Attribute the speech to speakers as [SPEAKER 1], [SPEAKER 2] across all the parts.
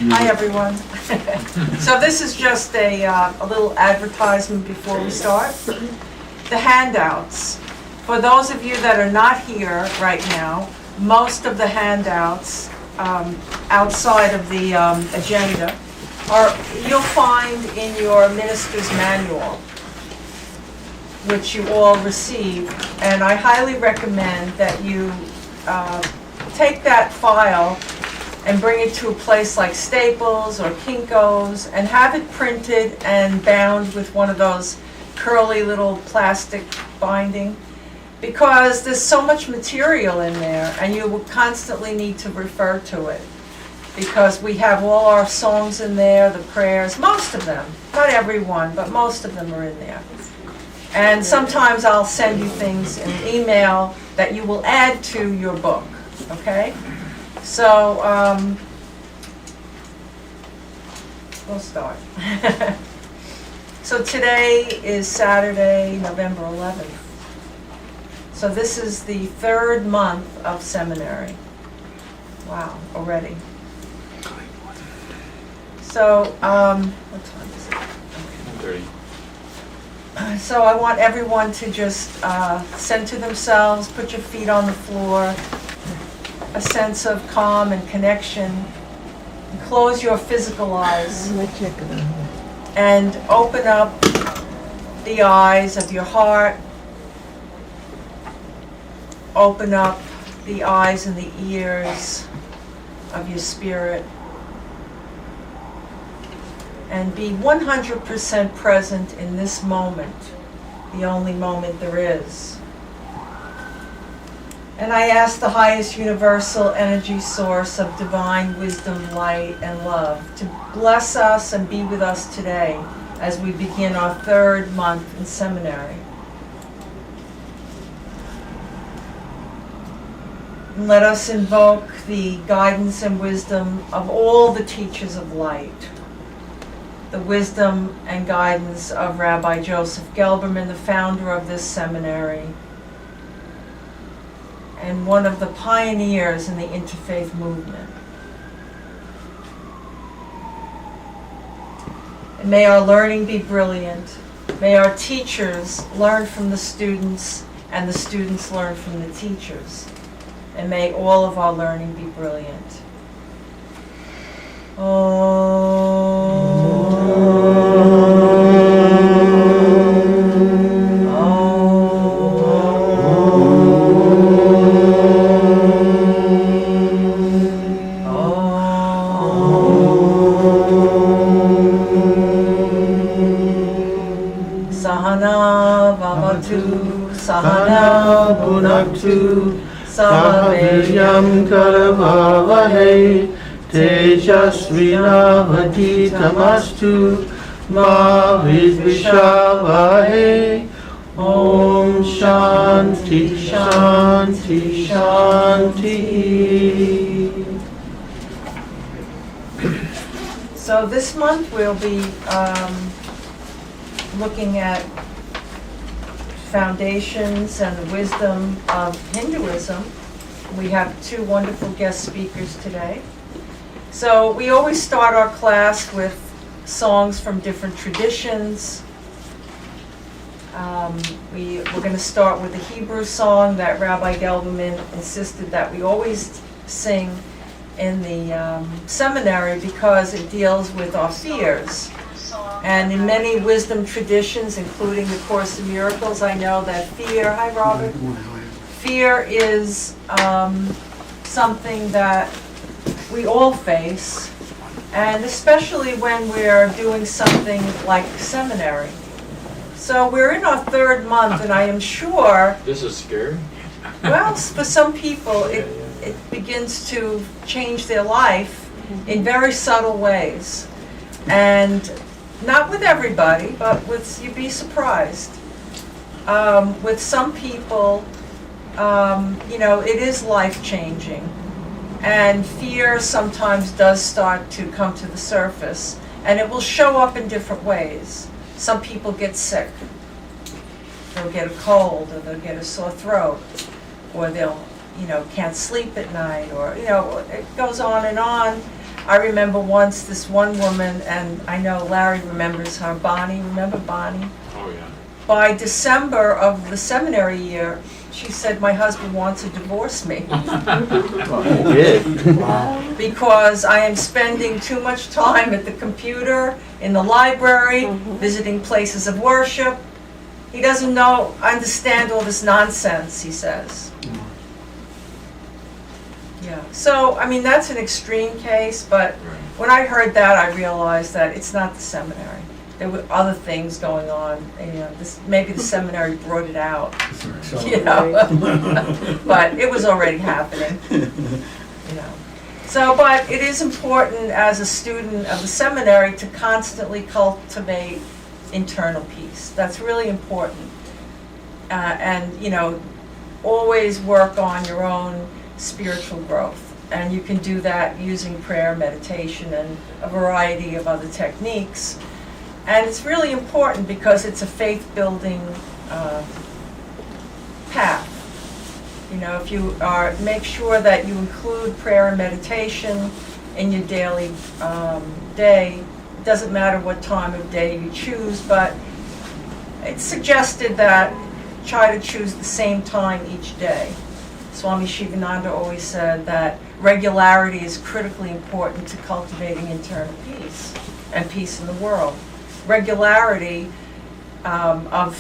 [SPEAKER 1] Hi, everyone. So this is just a little advertisement before we start. The handouts. For those of you that are not here right now, most of the handouts outside of the agenda you'll find in your minister's manual, which you all received. And I highly recommend that you take that file and bring it to a place like Staples or Kinko's and have it printed and bound with one of those curly little plastic binding, because there's so much material in there and you will constantly need to refer to it, because we have all our songs in there, the prayers, most of them, not every one, but most of them are in there. And sometimes I'll send you things in an email that you will add to your book, okay? So, we'll start. So today is Saturday, November 11th. So this is the third month of seminary. Wow, already. So, what time is it?
[SPEAKER 2] 1:30.
[SPEAKER 1] So I want everyone to just center themselves, put your feet on the floor, a sense of calm and connection. And close your physical eyes and open up the eyes of your heart. Open up the eyes and the ears of your spirit. And be 100% present in this moment, the only moment there is. And I ask the highest universal energy source of divine wisdom, light, and love to bless us and be with us today as we begin our third month in seminary. And let us invoke the guidance and wisdom of all the teachers of light. The wisdom and guidance of Rabbi Joseph Gelberman, the founder of this seminary, and one of the pioneers in the interfaith movement. And may our learning be brilliant. May our teachers learn from the students, and the students learn from the teachers. And may all of our learning be brilliant. Sahana Vavatu Sahana Bhunaktu Sahaviryam Karavavahe Tejasvinavaditamastu Ma Vidvishavahe. Om Shanti Shanti Shanti. So this month we'll be looking at foundations and the wisdom of Hinduism. We have two wonderful guest speakers today. So we always start our class with songs from different traditions. We're going to start with a Hebrew song that Rabbi Gelberman insisted that we always sing in the seminary because it deals with our fears. And in many wisdom traditions, including the Course in Miracles, I know that fear, hi Robert, fear is something that we all face, and especially when we're doing something like seminary. So we're in our third month, and I am sure,
[SPEAKER 2] This is scary.
[SPEAKER 1] well, for some people, it begins to change their life in very subtle ways. And not with everybody, but you'd be surprised. With some people, it is life-changing. And fear sometimes does start to come to the surface, and it will show up in different ways. Some people get sick. They'll get a cold, or they'll get a sore throat, or they'll, can't sleep at night, or, it goes on and on. I remember once this one woman, and I know Larry remembers her, Bonnie, remember Bonnie?
[SPEAKER 2] Oh, yeah.
[SPEAKER 1] By December of the seminary year, she said, my husband wants to divorce me because I am spending too much time at the computer, in the library, visiting places of worship. He doesn't understand all this nonsense, he says. Yeah, so, I mean, that's an extreme case, but when I heard that, I realized that it's not the seminary. There were other things going on, and, maybe the seminary brought it out, but it was already happening, So, but it is important as a student of the seminary to constantly cultivate internal peace. That's really important. And, always work on your own spiritual growth. And you can do that using prayer, meditation, and a variety of other techniques. And it's really important because it's a faith-building path. If you make sure that you include prayer and meditation in your daily day. It doesn't matter what time of day you choose, but it's suggested that try to choose the same time each day. Swami Shivananda always said that regularity is critically important to cultivating internal peace and peace in the world. Regularity on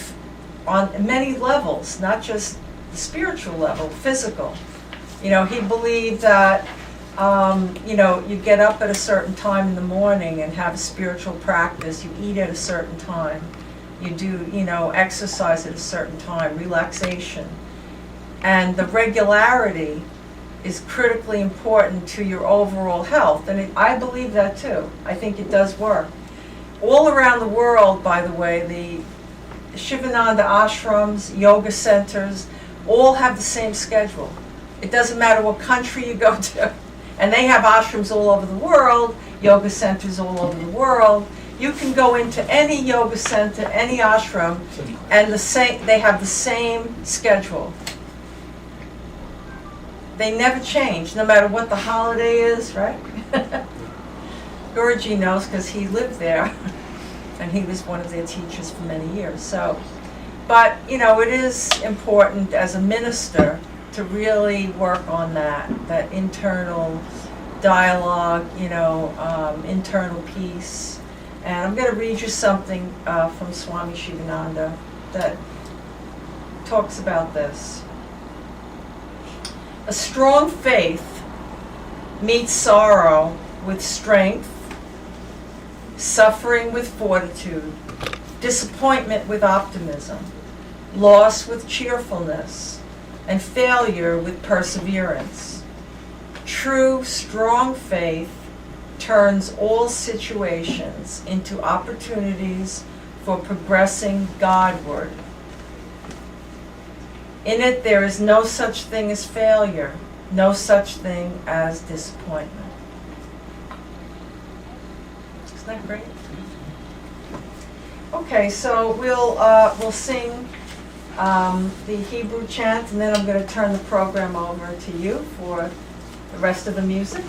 [SPEAKER 1] many levels, not just the spiritual level, physical. He believed that you get up at a certain time in the morning and have a spiritual practice. You eat at a certain time. You do, exercise at a certain time, relaxation. And the regularity is critically important to your overall health. And I believe that too. I think it does work. All around the world, by the way, the Shivananda ashrams, yoga centers, all have the same schedule. It doesn't matter what country you go to. And they have ashrams all over the world, yoga centers all over the world. You can go into any yoga center, any ashram, and they have the same schedule. They never change, no matter what the holiday is, right? Guruji knows because he lived there, and he was one of their teachers for many years. So, but it is important as a minister to really work on that internal dialogue, internal peace. And I'm going to read you something from Swami Shivananda that talks about this. A strong faith meets sorrow with strength, suffering with fortitude, disappointment with optimism, loss with cheerfulness, and failure with perseverance. True, strong faith turns all situations into opportunities for progressing Godward. In it, there is no such thing as failure, no such thing as disappointment. Isn't that great? Okay, so we'll sing the Hebrew chant, and then I'm going to turn the program over to you for the rest of the music.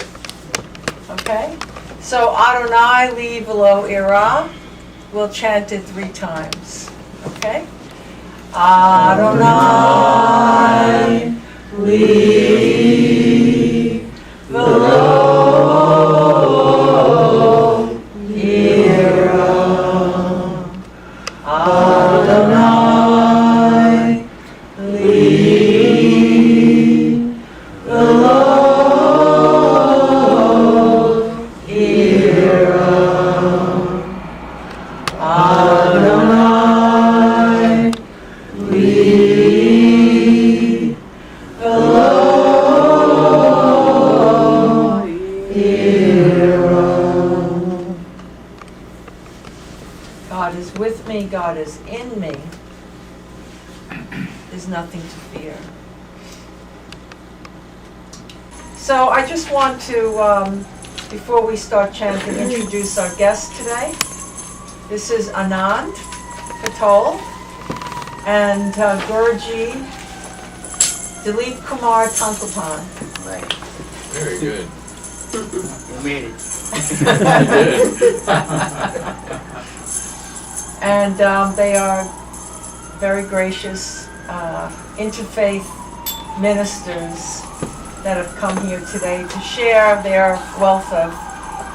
[SPEAKER 1] Okay? So Adonai li v'lo ira, we'll chant it 3 times. Okay? Adonai li v'lo ira. Adonai li v'lo ira. Adonai li v'lo ira. God is with me, God is in me. There's nothing to fear. So I just want to, before we start chanting, introduce our guest today. This is Anand Patole and Guruji Dileep Kumar Tankalpan.
[SPEAKER 2] Very good.
[SPEAKER 3] You made it.
[SPEAKER 2] I did.
[SPEAKER 1] And they are very gracious interfaith ministers that have come here today to share their wealth of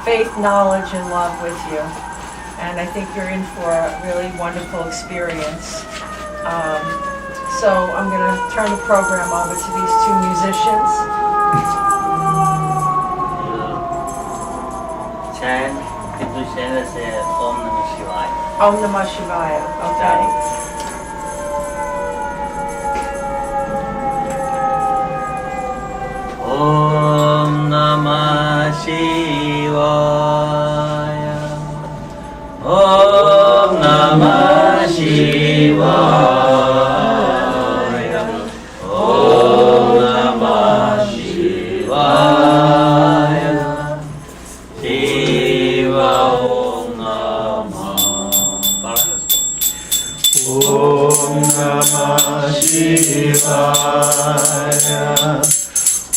[SPEAKER 1] faith, knowledge, and love with you. And I think you're in for a really wonderful experience. So I'm going to turn the program over to these two musicians.
[SPEAKER 3] Chant, people chant as Om Namah Shivaya.
[SPEAKER 1] Om Namah Shivaya, okay.
[SPEAKER 3] Om Namah Shivaya. Om Namah Shivaya. Om Namah Shivaya. Shiva Om Namah.
[SPEAKER 2] Om Namah Shivaya.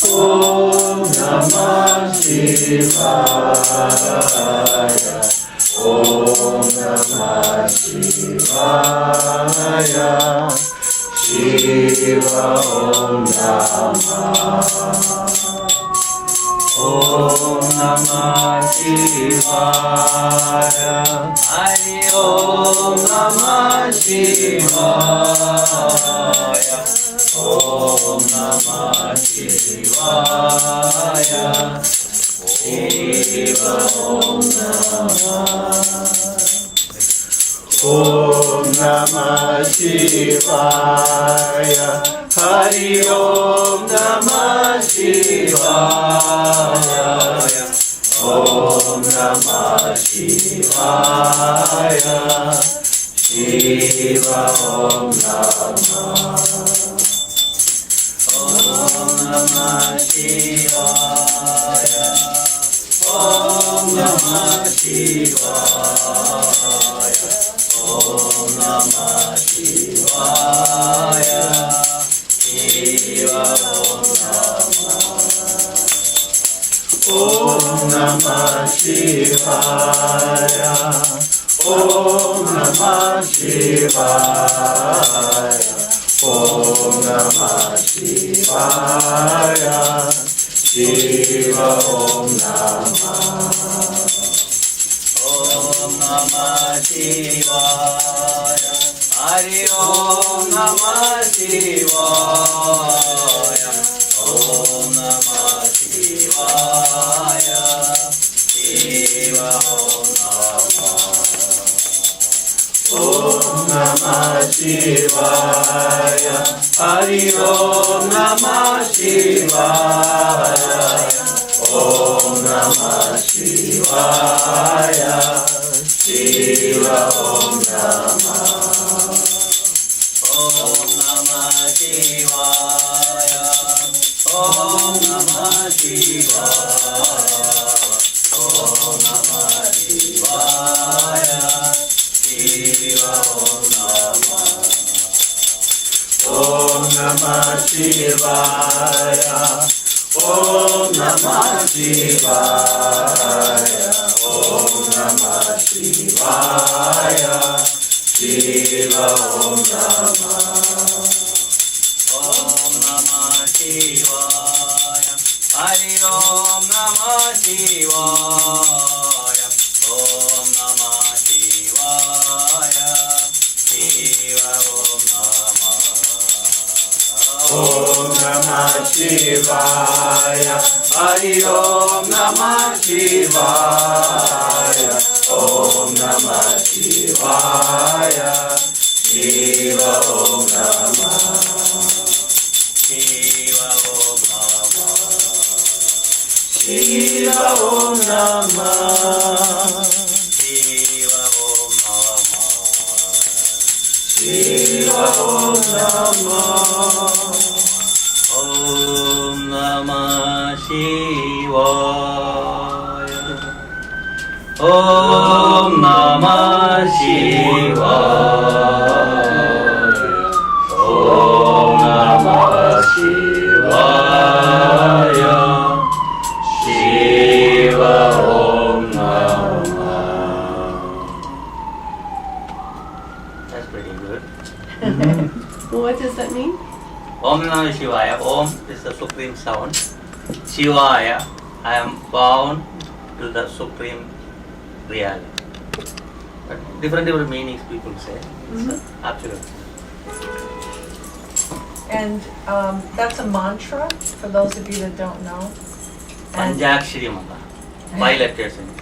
[SPEAKER 2] Om Namah Shivaya. Om Namah Shivaya. Shiva Om Namah. Om Namah Shivaya.
[SPEAKER 3] Hare Om Namah Shivaya. Om Namah Shivaya. Shiva Om Namah.
[SPEAKER 2] Om Namah Shivaya. Hari Om Namah Shivaya. Om Namah Shivaya. Shiva Om Namah.
[SPEAKER 3] Om Namah Shivaya. Om Namah Shivaya. Om Namah Shivaya. Shiva Om Namah.
[SPEAKER 2] Om Namah Shivaya. Om Namah Shivaya. Om Namah Shivaya. Shiva Om Namah.
[SPEAKER 3] Om Namah Shivaya. Hare Om Namah Shivaya. Om Namah Shivaya. Shiva Om Namah.
[SPEAKER 2] Om Namah Shivaya. Hari Om Namah Shivaya. Om Namah Shivaya. Shiva Om Namah.
[SPEAKER 3] Om Namah Shivaya. Om Namah Shivaya. Om Namah Shivaya. Shiva Om Namah.
[SPEAKER 2] Om Namah Shivaya. Om Namah Shivaya. Om Namah Shivaya. Shiva Om Namah.
[SPEAKER 3] Om Namah Shivaya. Hare Om Namah Shivaya. Om Namah Shivaya. Shiva Om Namah.
[SPEAKER 2] Om Namah Shivaya. Hari Om Namah Shivaya. Om Namah Shivaya. Shiva Om Namah.
[SPEAKER 3] Shiva Om Namah.
[SPEAKER 2] Shiva Om Namah.
[SPEAKER 3] Shiva Om Namah.
[SPEAKER 2] Shiva Om Namah.
[SPEAKER 3] Om Namah Shivaya. Om Namah Shivaya. Om Namah Shivaya. Shiva Om Namah Shivaya. Om is the supreme sound. Shivaya, I am bound to the supreme reality. But different meanings people say. Absolutely.
[SPEAKER 1] And that's a mantra for those of you that don't know. And
[SPEAKER 3] Panjakshari Mantra. 5 letters in it.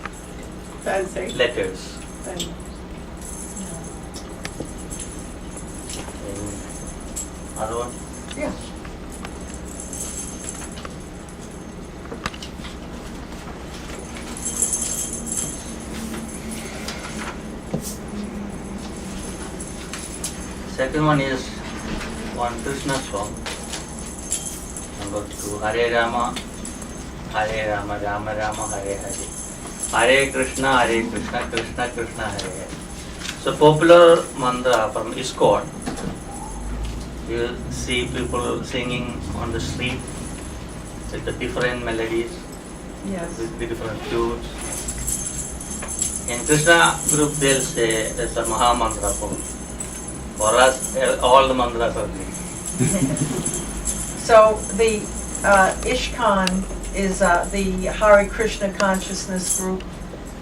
[SPEAKER 4] Fancy.
[SPEAKER 3] Letters.
[SPEAKER 4] Fancy.
[SPEAKER 3] Other one?
[SPEAKER 1] yeah.
[SPEAKER 3] Second one is one Krishna song. Number 2, Hare Rama, Rama Rama, Hare Hare. Hare Krishna, Krishna Krishna, Hare Hare. So popular mantra from ISKCON. You see people singing on the street with the different melodies,
[SPEAKER 1] Yes.
[SPEAKER 3] with the different tunes. In Krishna group they'll say there's a Maha mantra for us, all the mantras are good.
[SPEAKER 1] So the ISKCON is the Hare Krishna consciousness group.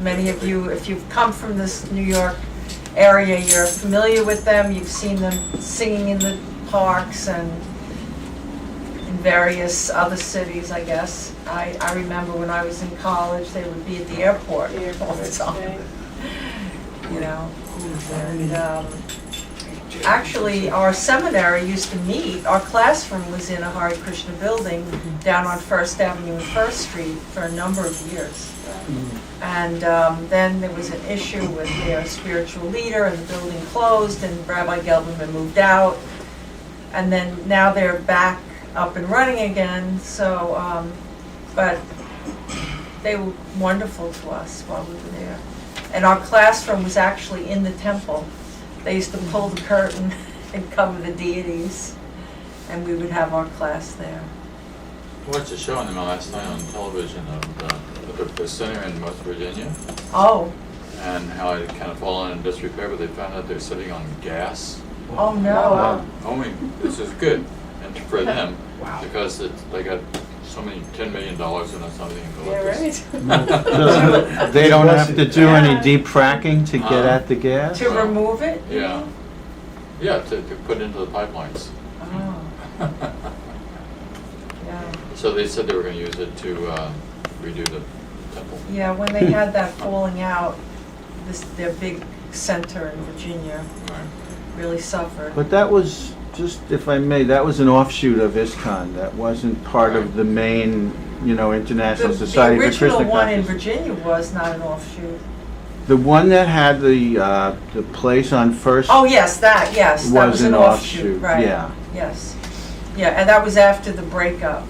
[SPEAKER 1] Many of you, if you've come from this New York area, you're familiar with them. You've seen them singing in the parks and in various other cities, I guess. I remember when I was in college, they would be at the airport all the time. You know, and actually, our seminary used to meet. Our classroom was in a Hare Krishna building down on First Avenue and First Street for a number of years. And then there was an issue with their spiritual leader, and the building closed, and Rabbi Gelberman moved out. And then now they're back up and running again. So, but they were wonderful to us while we were there. And our classroom was actually in the temple. They used to pull the curtain and cover the deities, and we would have our class there.
[SPEAKER 5] I watched a show on them last night on television of the center in West Virginia,
[SPEAKER 1] Oh,
[SPEAKER 5] and how it kind of fallen in disrepair, but they found out they're sitting on gas.
[SPEAKER 1] oh no.
[SPEAKER 5] Only this is good and for them because they got so many $10 million in something.
[SPEAKER 4] Yeah, right.
[SPEAKER 6] So they don't have to do any deep fracking to get at the gas?
[SPEAKER 1] To remove it? you
[SPEAKER 5] Yeah.
[SPEAKER 1] mean?
[SPEAKER 5] Yeah, to put into the pipelines.
[SPEAKER 1] Oh, yeah.
[SPEAKER 5] So they said they were going to use it to redo the temple.
[SPEAKER 1] Yeah, when they had that falling out, their big center in Virginia
[SPEAKER 5] Right.
[SPEAKER 1] really suffered.
[SPEAKER 6] But that was, just if I may, that was an offshoot of ISKCON. That wasn't part of the main, International Society for Krishna
[SPEAKER 1] The original one in
[SPEAKER 6] Consciousness.
[SPEAKER 1] Virginia was not an offshoot.
[SPEAKER 6] The one that had the place on First
[SPEAKER 1] Oh, yes, that was
[SPEAKER 6] was
[SPEAKER 1] an
[SPEAKER 6] an
[SPEAKER 1] offshoot,
[SPEAKER 6] offshoot,
[SPEAKER 1] right.
[SPEAKER 6] yeah.
[SPEAKER 1] Yes. Yeah, and that was after the breakup.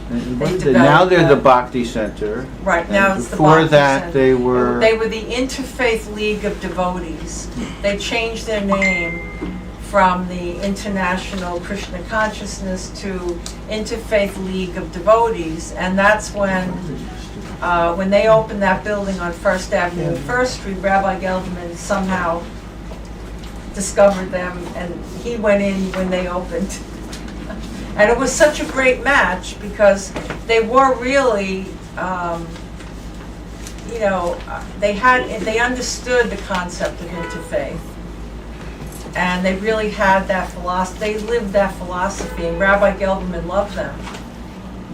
[SPEAKER 6] And
[SPEAKER 1] They
[SPEAKER 6] what is it?
[SPEAKER 1] developed
[SPEAKER 6] Now they're the
[SPEAKER 1] that.
[SPEAKER 6] Bhakti Center.
[SPEAKER 1] Right, now
[SPEAKER 6] And
[SPEAKER 1] it's the
[SPEAKER 6] before
[SPEAKER 1] Bhakti
[SPEAKER 6] that,
[SPEAKER 1] Center.
[SPEAKER 6] they were.
[SPEAKER 1] They were the Interfaith League of Devotees. They changed their name from the International Krishna Consciousness to Interfaith League of Devotees, and that's when they opened that building on First Avenue and First Street, Rabbi Gelderman somehow discovered them, and he went in when they opened. And it was such a great match because they were really, they understood the concept of interfaith. And they really had that philosophy, they lived that philosophy, and Rabbi Gelderman loved them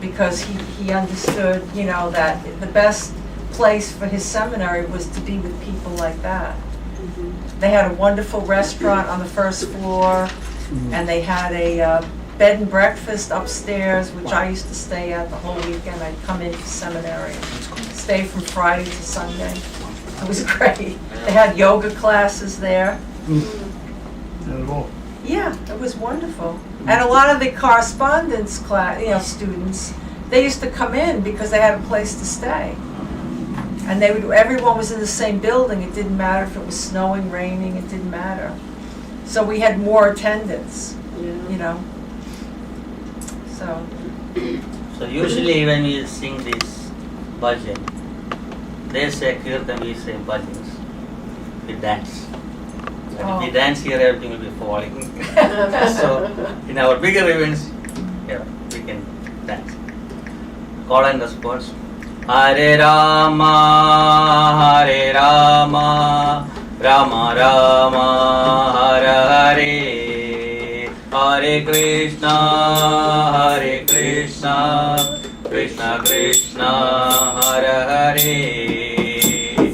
[SPEAKER 1] because he understood, that the best place for his seminary was to be with people like that. They had a wonderful restaurant on the first floor, and they had a bed and breakfast upstairs, which I used to stay at the whole weekend. I'd come into seminary, stay from Friday to Sunday. It was great. They had yoga classes there. Yeah, it was wonderful. And a lot of the correspondence class, students, they used to come in because they had a place to stay. And everyone was in the same building. It didn't matter if it was snowing, raining, it didn't matter. So we had more attendance, So,
[SPEAKER 3] So usually when we sing this bhajan, they say kirtan, we say bhajans. We dance. If we dance here, everything will be falling. So, in our bigger events, yeah, we can dance. Call and response. Hare Rama, Hare Rama, Rama Rama, Hare Hare. Hare Krishna, Hare Krishna, Krishna Krishna, Hare Hare.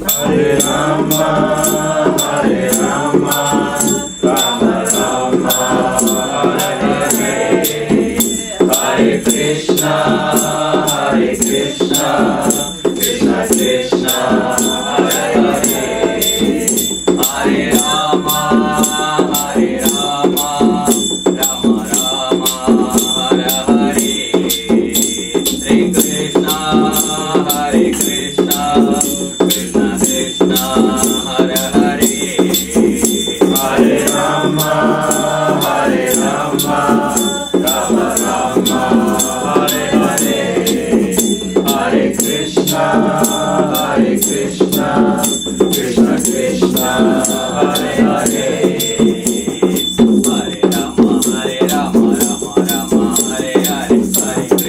[SPEAKER 2] Hare Rama, Hare Rama, Rama Rama, Hare Hare. Hare Krishna, Hare Krishna, Krishna Krishna, Hare Hare. Hare Rama, Hare Rama, Rama Rama, Hare Hare. Hare Krishna, Hare Krishna, Krishna Krishna, Hare Hare. Hare Rama, Hare Rama, Rama Rama, Hare Hare. Hare Krishna, Hare Krishna, Krishna Krishna, Hare Hare. Hare Rama, Hare Rama, Rama Rama, Hare Hare. Hare Krishna, Krishna Krishna, Hare Hare. Hare Rama, Hare Rama, Rama Rama, Hare Hare. Hare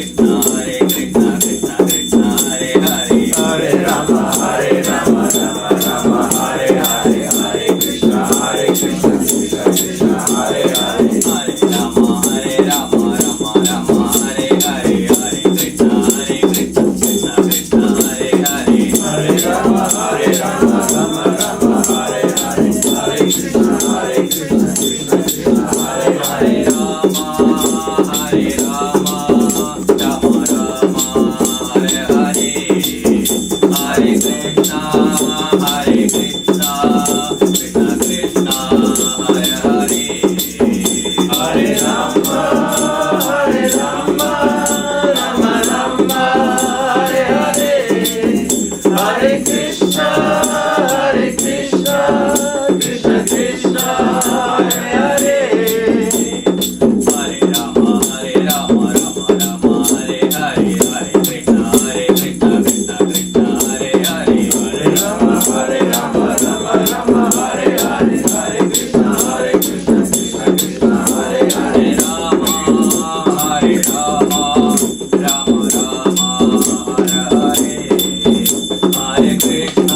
[SPEAKER 2] Krishna, Krishna Krishna, Hare Hare. Hare Rama, Hare Rama, Rama Rama, Hare Hare. Hare Krishna, Krishna Krishna, Hare Hare. Hare Rama, Hare Rama, Rama Rama, Hare Hare. Hare Krishna, Krishna Krishna, Hare Hare. Rama, Hare Rama, Rama Rama, Hare Hare. Hare Krishna, Krishna Krishna, Hare Hare. Hare Rama, Hare Rama, Rama Rama, Hare Hare. Hare Krishna, Krishna Krishna, Hare Hare. Hare Rama, Hare Rama, Rama Rama, Hare Hare. Hare Krishna, Krishna Krishna, Hare Hare. Hare Rama, Hare Rama, Rama Rama, Hare Hare. Hare Krishna, Krishna Krishna, Hare Hare. Rama, Hare Rama, Rama Rama, Hare Hare. Hare Krishna,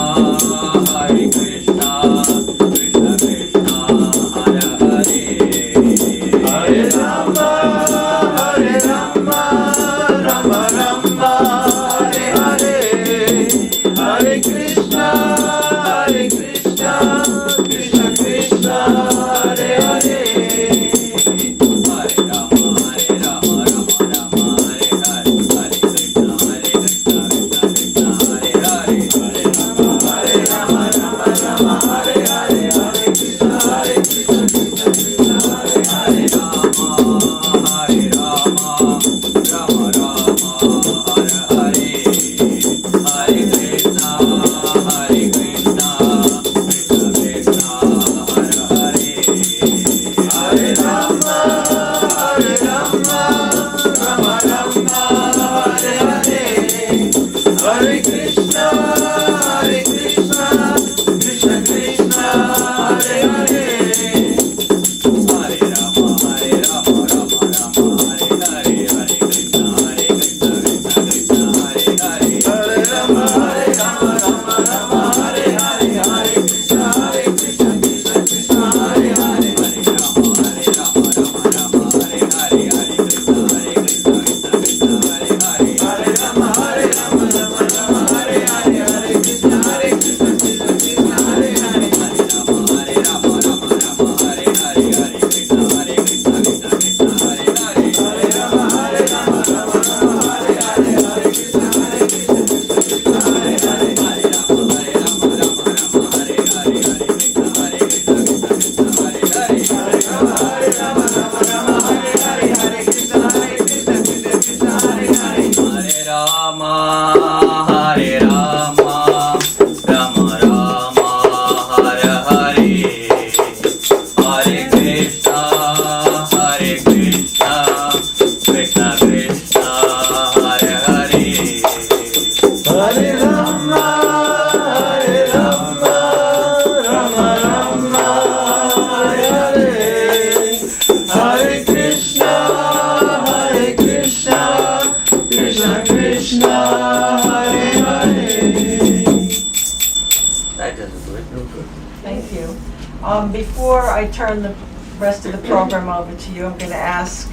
[SPEAKER 1] Before I turn the rest of the program over to you, I'm going to ask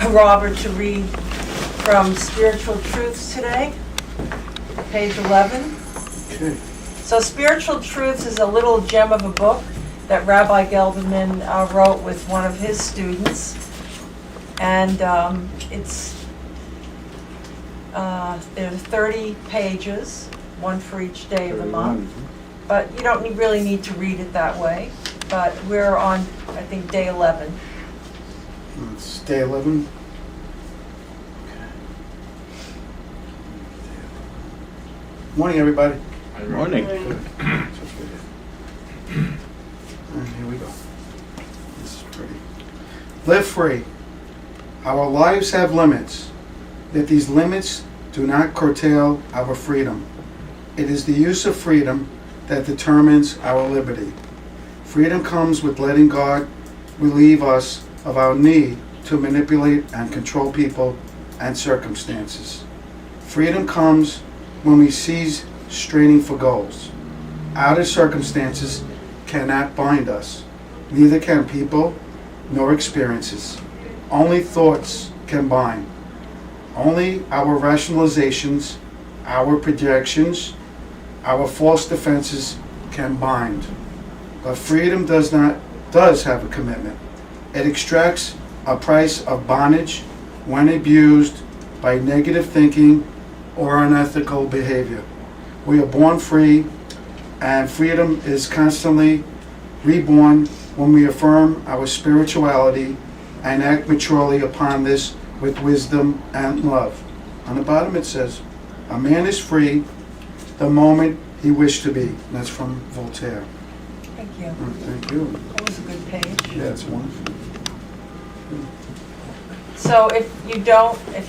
[SPEAKER 1] Robert to read from Spiritual Truths today, page 11.
[SPEAKER 4] Okay.
[SPEAKER 1] So Spiritual Truths is a little gem of a book that Rabbi Gelderman wrote with one of his students. And there are 30 pages, one for each day of the month. But you don't really need to read it that way. But we're on, I think, day 11.
[SPEAKER 4] It's day 11. Morning, everybody.
[SPEAKER 6] Morning.
[SPEAKER 4] And here we go. This is pretty. Live free. Our lives have limits, yet these limits do not curtail our freedom. It is the use of freedom that determines our liberty. Freedom comes with letting God relieve us of our need to manipulate and control people and circumstances. Freedom comes when we cease straining for goals. Outer circumstances cannot bind us. Neither can people nor experiences. Only thoughts can bind. Only our rationalizations, our projections, our false defenses can bind. But freedom does have a commitment. It extracts a price of bondage when abused by negative thinking or unethical behavior. We are born free, and freedom is constantly reborn when we affirm our spirituality and act maturely upon this with wisdom and love. On the bottom it says, a man is free the moment he wished to be. And that's from Voltaire.
[SPEAKER 1] Thank you.
[SPEAKER 4] Thank you.
[SPEAKER 1] That was a good page.
[SPEAKER 4] Yeah, it's wonderful.
[SPEAKER 1] So if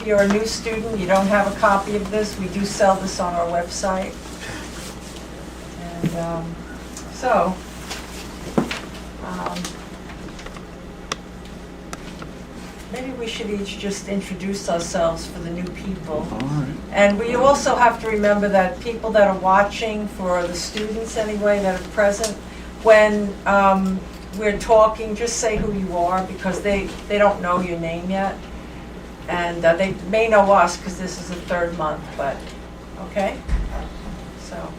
[SPEAKER 1] you're a new student, you don't have a copy of this, we do sell this on our website. And maybe we should each just introduce ourselves for the new people.
[SPEAKER 6] All right.
[SPEAKER 1] And we also have to remember that people that are watching, for the students anyway that are present, when we're talking, just say who you are, because they don't know your name yet. And they may know us because this is the third month, but, okay? So,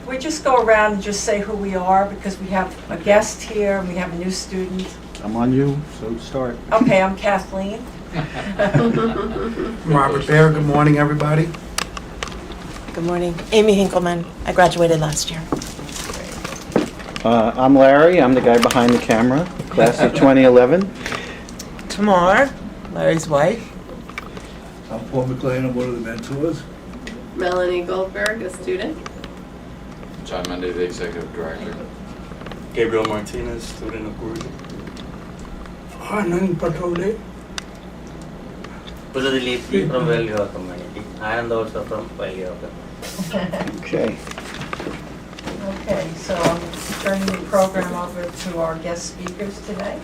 [SPEAKER 1] we just go around and just say who we are, because we have a guest here and we have a new student.
[SPEAKER 6] I'm on you, so start.
[SPEAKER 1] Okay, I'm Kathleen.
[SPEAKER 4] Robert Bear, good morning, everybody.
[SPEAKER 7] Good morning. Amy Hinkleman. I graduated last year.
[SPEAKER 6] I'm Larry. I'm the guy behind the camera, class of 2011.
[SPEAKER 7] Tamar, Larry's wife.
[SPEAKER 8] I'm Paul McLean, I'm one of the mentors.
[SPEAKER 9] Melanie Goldberg, a student.
[SPEAKER 5] John Mendy, the executive director.
[SPEAKER 10] Gabriel Martinez, student of Guruji.
[SPEAKER 8] Anand Patole.
[SPEAKER 3] Dileepji from Value community. Anand also from Value community.
[SPEAKER 6] Okay.
[SPEAKER 1] Okay, so I'm turning the program over to our guest speakers today.